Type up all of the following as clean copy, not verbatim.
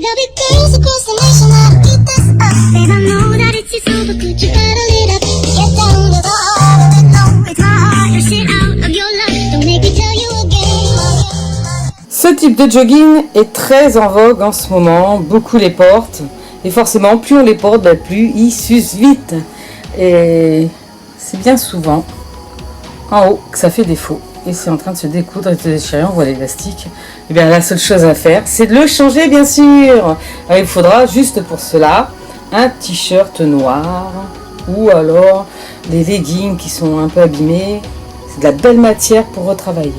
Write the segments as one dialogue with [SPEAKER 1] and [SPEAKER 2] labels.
[SPEAKER 1] There'll be girls across the nation that'll eat this up. And I know that it's your soul, but could you battle it up? Get down to the heart of it, no, it's my heart. Your shit out of your life, don't make me tell you again.
[SPEAKER 2] Ce type de jogging est très en vogue en ce moment, beaucoup les portent. Et forcément, plus on les porte, plus ils s'usent vite. Et c'est bien souvent en haut que ça fait défaut. Et c'est en train de se découdre et de se déchirer, on voit l'élastique. Et bien la seule chose à faire, c'est de le changer bien sûr. Alors, il faudra juste pour cela un t-shirt noir ou alors des leggings qui sont un peu abîmés. C'est de la belle matière pour retravailler.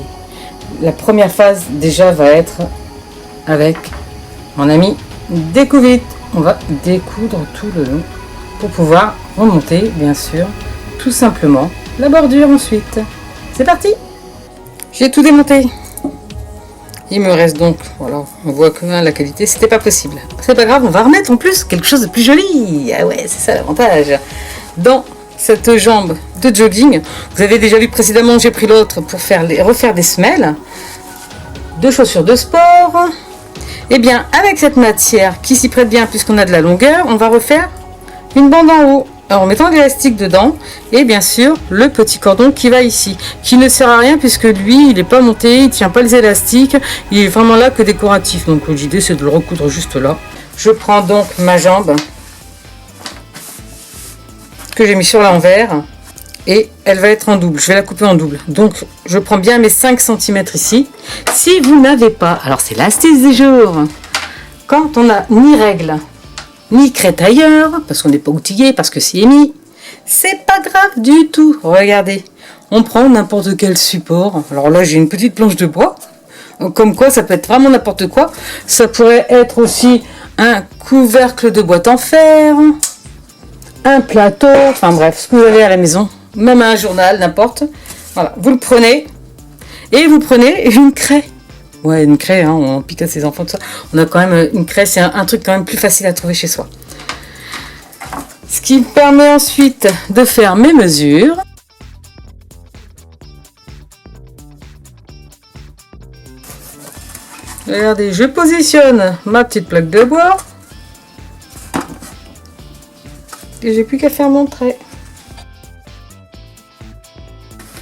[SPEAKER 2] La première phase déjà va être avec mon ami découvite. On va découdre tout le long pour pouvoir remonter bien sûr tout simplement la bordure ensuite. C'est parti! J'ai tout démonté. Il me reste donc, voilà, on voit que la qualité, c'était pas possible. C'est pas grave, on va remettre en plus quelque chose de plus joli. Ah ouais, c'est ça l'avantage. Dans cette jambe de jogging, vous avez déjà vu précédemment, j'ai pris l'autre pour refaire des semelles, de chaussures de sport. Et bien, avec cette matière qui s'y prête bien puisqu'on a de la longueur, on va refaire une bande en haut. Alors, en mettant de l'élastique dedans et bien sûr le petit cordon qui va ici, qui ne sert à rien puisque lui il n'est pas monté, il ne tient pas les élastiques, il est vraiment là que décoratif. Donc l'idée c'est de le recoudre juste là. Je prends donc ma jambe que j'ai mis sur l'envers et elle va être en double. Je vais la couper en double. Donc je prends bien mes 5 cm ici. Si vous n'avez pas, alors c'est l'astuce du jour, quand on n'a ni règle ni crétailleur, parce qu'on n'est pas outillé, parce que c'est émis, c'est pas grave du tout. Regardez, on prend n'importe quel support. Alors là, j'ai une petite planche de bois, comme quoi ça peut être vraiment n'importe quoi. Ça pourrait être aussi un couvercle de boîte en fer, un plateau, enfin bref, ce que vous avez à la maison, même un journal, n'importe. Voilà, vous le prenez, et vous prenez une craie. Ouais, une craie, hein, on pique à ses enfants, tout ça. On a quand même une craie, c'est un truc quand même plus facile à trouver chez soi. Ce qui me permet ensuite de faire mes mesures. Regardez, je positionne ma petite plaque de bois. Et j'ai plus qu'à faire mon trait.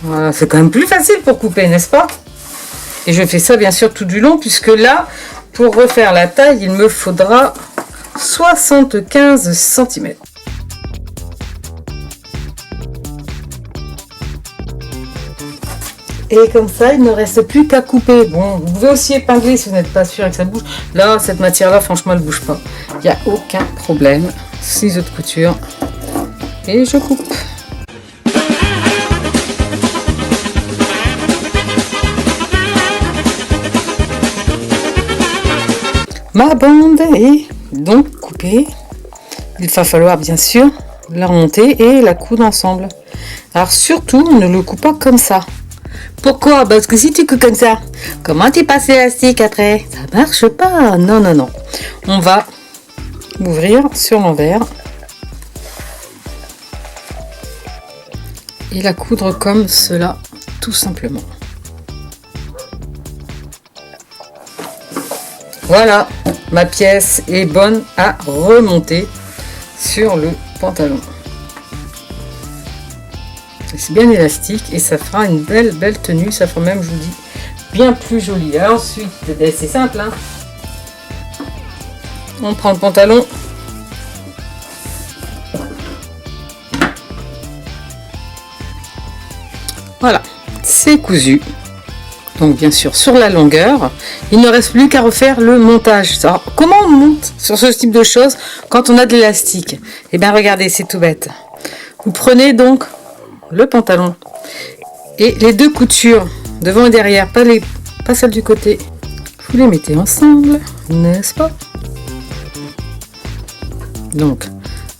[SPEAKER 2] Voilà, c'est quand même plus facile pour couper, n'est-ce pas ? Et je fais ça bien sûr tout du long puisque là, pour refaire la taille, il me faudra 75 cm. Et comme ça, il ne reste plus qu'à couper. Bon, vous pouvez aussi épingler si vous n'êtes pas sûr que ça bouge. Là, cette matière-là, franchement, elle ne bouge pas. Il n'y a aucun problème. Ciseaux de couture. Et je coupe. Ma bande est donc coupée. Il va falloir bien sûr la remonter et la coudre ensemble. Alors surtout, ne le coupe pas comme ça. Pourquoi ? Parce que si tu coupes comme ça, comment tu passes l'élastique après ? Ça marche pas. Non, non, non. On va ouvrir sur l'envers et la coudre comme cela, tout simplement. Voilà, ma pièce est bonne à remonter sur le pantalon. C'est bien élastique et ça fera une belle tenue, ça fera même, je vous dis, bien plus joli. Alors ensuite, c'est simple, hein. On prend le pantalon. Voilà, c'est cousu. Donc bien sûr sur la longueur, il ne reste plus qu'à refaire le montage. Alors, comment on monte sur ce type de choses quand on a de l'élastique ? Eh bien regardez, c'est tout bête. Vous prenez donc le pantalon et les deux coutures devant et derrière, pas celle du côté, vous les mettez ensemble, n'est-ce pas ? Donc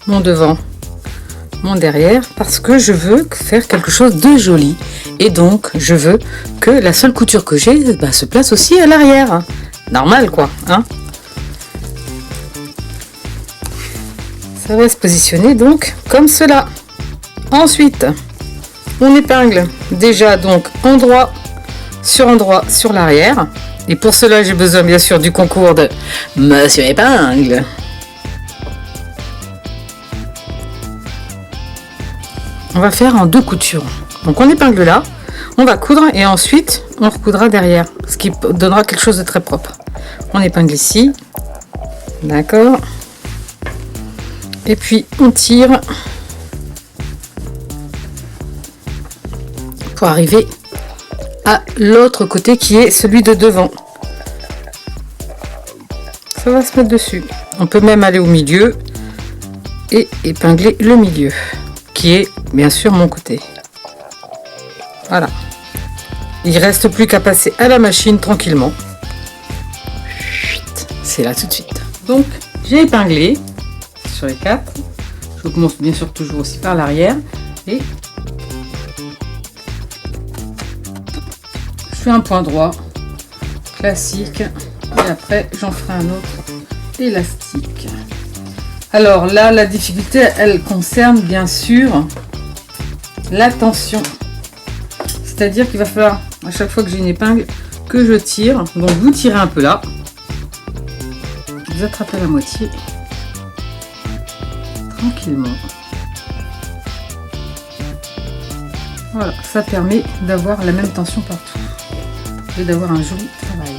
[SPEAKER 2] mon devant, mon derrière, parce que je veux faire quelque chose de joli. Et donc, je veux que la seule couture que j'ai se place aussi à l'arrière. Normal, quoi. Hein, ça va se positionner donc comme cela. Ensuite, on épingle déjà donc endroit sur l'arrière. Et pour cela, j'ai besoin bien sûr du concours de Monsieur Épingle. On va faire en 2 coutures. Donc on épingle là, on va coudre et ensuite on recoudra derrière, ce qui donnera quelque chose de très propre. On épingle ici, d'accord. Et puis on tire pour arriver à l'autre côté qui est celui de devant. Ça va se mettre dessus. On peut même aller au milieu et épingler le milieu, qui est bien sûr mon côté. Voilà. Il reste plus qu'à passer à la machine tranquillement. C'est là tout de suite. Donc j'ai épinglé sur les 4. Je commence bien sûr toujours aussi par l'arrière et je fais un point droit classique et après j'en ferai un autre élastique. Alors là, la difficulté, elle concerne bien sûr la tension. C'est-à-dire qu'il va falloir, à chaque fois que j'ai une épingle, que je tire. Donc vous tirez un peu là. Vous attrapez la moitié. Tranquillement. Voilà, ça permet d'avoir la même tension partout. Et d'avoir un joli travail.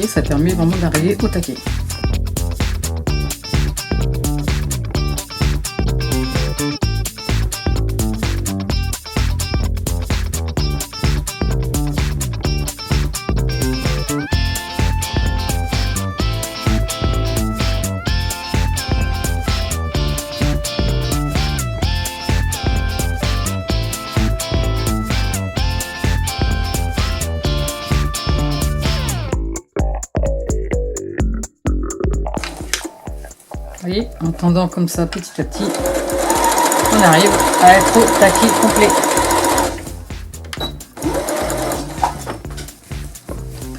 [SPEAKER 2] Et ça permet vraiment d'arriver au taquet. Vous voyez, en tendant comme ça petit à petit, on arrive à être au taquet complet.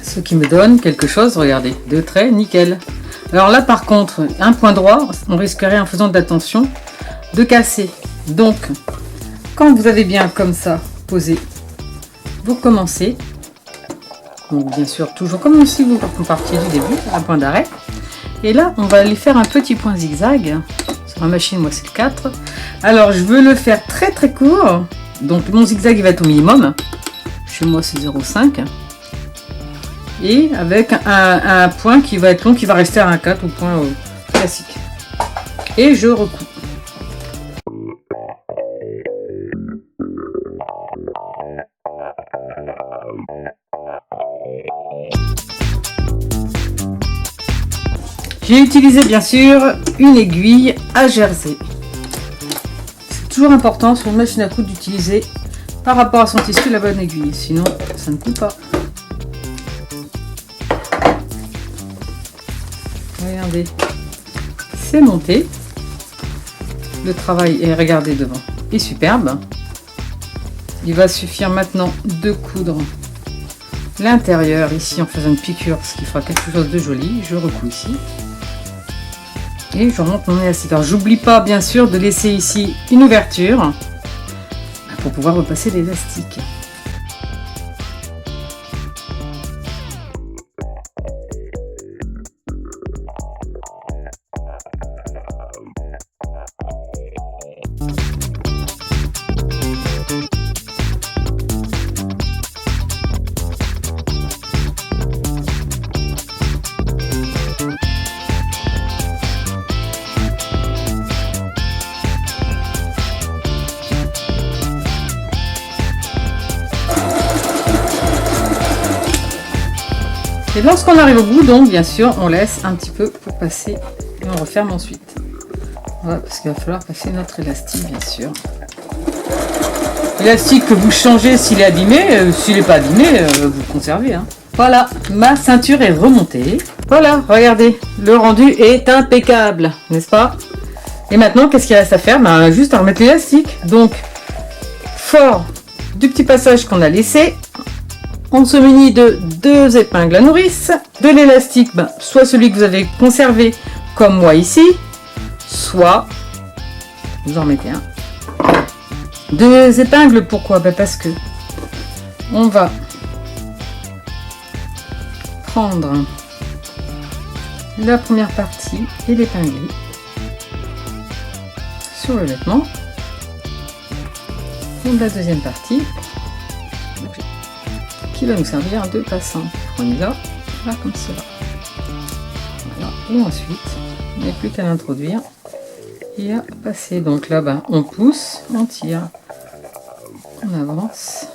[SPEAKER 2] Ce qui me donne quelque chose, regardez, de très nickel. Alors là par contre, un point droit, on risquerait en faisant de la tension de casser. Donc, quand vous avez bien comme ça posé, vous recommencez. Donc bien sûr, toujours comme si vous partiez du début, un point d'arrêt. Et là, on va aller faire un petit point zigzag. Sur ma machine, moi, c'est le 4. Alors, je veux le faire très très court. Donc, mon zigzag, il va être au minimum. Chez moi, c'est 0,5. Et avec un point qui va être long, qui va rester à un 4 au point classique. Et je recouds. J'ai utilisé bien sûr une aiguille à jersey. C'est toujours important sur une machine à coudre d'utiliser par rapport à son tissu la bonne aiguille, sinon ça ne coud pas. Regardez, c'est monté. Le travail est, regardez devant, est superbe. Il va suffire maintenant de coudre l'intérieur ici en faisant une piqûre, ce qui fera quelque chose de joli. Je recouds ici. Et je remonte mon élastique. Alors j'oublie pas bien sûr de laisser ici une ouverture pour pouvoir repasser l'élastique. Et lorsqu'on arrive au bout, donc bien sûr, on laisse un petit peu pour passer et on referme ensuite. Voilà, parce qu'il va falloir passer notre élastique, bien sûr. Élastique que vous changez s'il est abîmé, s'il n'est pas abîmé, vous conservez. Hein. Voilà, ma ceinture est remontée. Voilà, regardez, le rendu est impeccable, n'est-ce pas? Et maintenant, qu'est-ce qu'il reste à faire? Ben, juste à remettre l'élastique. Donc, fort du petit passage qu'on a laissé, on se munit de 2 épingles à nourrice, de l'élastique, ben, soit celui que vous avez conservé, comme moi ici, soit, vous en mettez un. 2 épingles, pourquoi? Ben, parce que on va prendre la première partie et l'épingler sur le vêtement. Et la deuxième partie qui va nous servir de passant. On y va, là comme cela. Voilà. Et ensuite, il n'y a plus qu'à l'introduire et à passer. Donc là-bas, on pousse, on tire, on avance.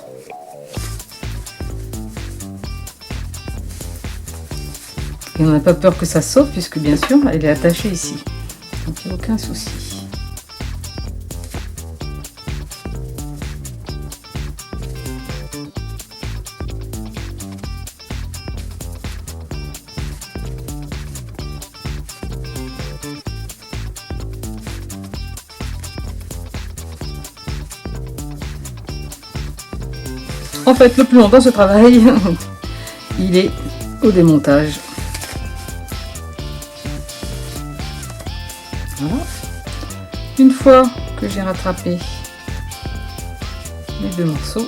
[SPEAKER 2] Et on n'a pas peur que ça saute puisque bien sûr elle est attachée ici. Donc il n'y a aucun souci. En fait, le plus longtemps ce travail, il est au démontage. Voilà. Une fois que j'ai rattrapé les 2 morceaux,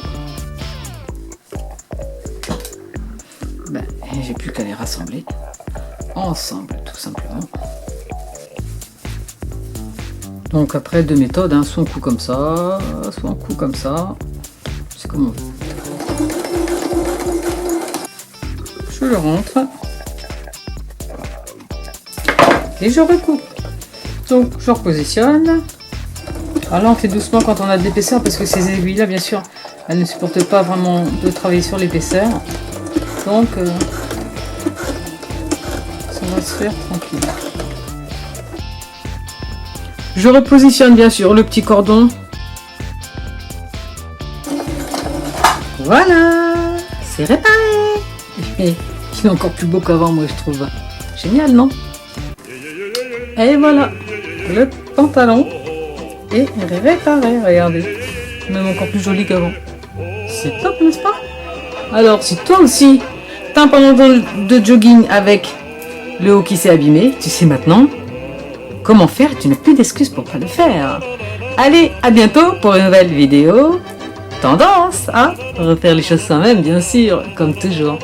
[SPEAKER 2] ben, j'ai plus qu'à les rassembler ensemble, tout simplement. Donc après 2 méthodes, hein, soit on coud comme ça, soit on coud comme ça, c'est comme on veut. Je le rentre et je recoupe. Donc je repositionne. Alors là on fait doucement quand on a de l'épaisseur parce que ces aiguilles là bien sûr elles ne supportent pas vraiment de travailler sur l'épaisseur. Donc ça va se faire tranquille. Je repositionne bien sûr le petit cordon. Voilà, c'est réparé. Et il est encore plus beau qu'avant, moi je trouve. Génial, non? Et voilà, le pantalon est réparé, regardez. Même encore plus joli qu'avant. C'est top, n'est-ce pas? Alors, si toi aussi, t'as un pantalon de jogging avec le haut qui s'est abîmé, tu sais maintenant comment faire, tu n'as plus d'excuses pour pas le faire. Allez, à bientôt pour une nouvelle vidéo. Tendance à refaire les choses soi-même, bien sûr, comme toujours.